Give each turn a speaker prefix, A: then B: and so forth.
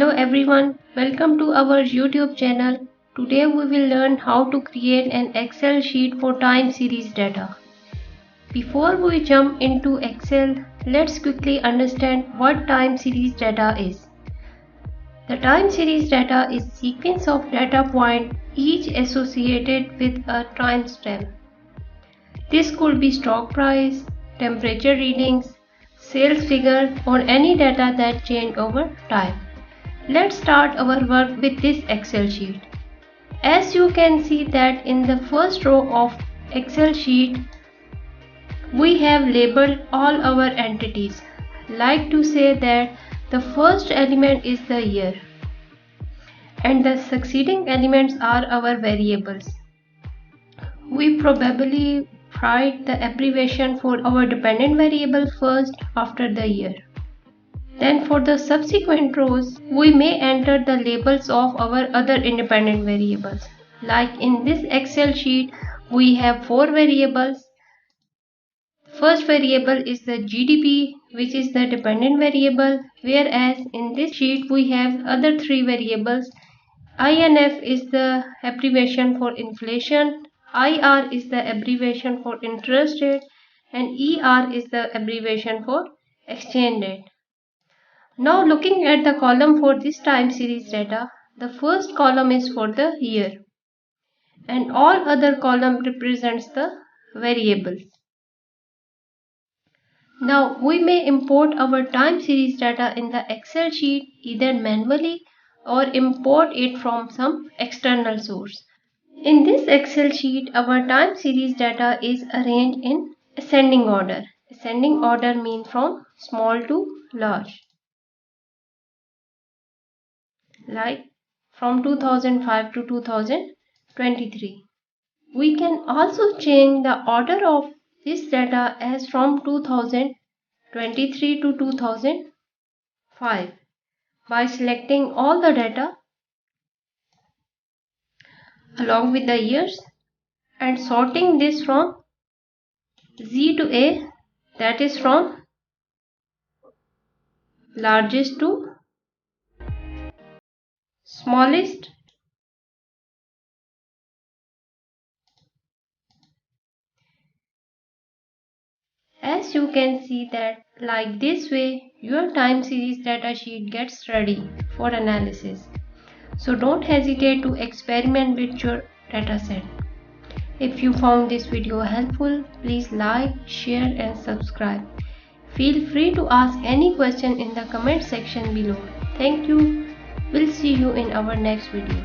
A: Hello everyone, welcome to our YouTube channel. Today we will learn how to create an Excel sheet for time series data. Before we jump into Excel, let's quickly understand what time series data is. The time series data is a sequence of data points, each associated with a timestamp. This could be stock price, temperature readings, sales figure, or any data that change over time. Let's start our work with this Excel sheet. As you can see that in the first row of Excel sheet, we have labeled all our entities. Like to say that the first element is the year and the succeeding elements are our variables. We probably write the abbreviation for our dependent variable first after the year. Then for the subsequent rows, we may enter the labels of our other independent variables. Like in this Excel sheet, we have 4 variables. First variable is the GDP, which is the dependent variable, whereas in this sheet we have other 3 variables. INF is the abbreviation for inflation, IR is the abbreviation for interest rate, and ER is the abbreviation for exchange rate. Now looking at the column for this time series data, the first column is for the year and all other column represents the variables. Now we may import our time series data in the Excel sheet either manually or import it from some external source. In this Excel sheet, our time series data is arranged in ascending order. Ascending order means from small to large. Like from 2005 to 2023. We can also change the order of this data as from 2023 to 2005 by selecting all the data along with the years and sorting this from Z to A, that is from largest to smallest. As you can see that like this way your time series data sheet gets ready for analysis. So don't hesitate to experiment with your dataset. If you found this video helpful, please like, share and subscribe. Feel free to ask any question in the comment section below. Thank you. We'll see you in our next video.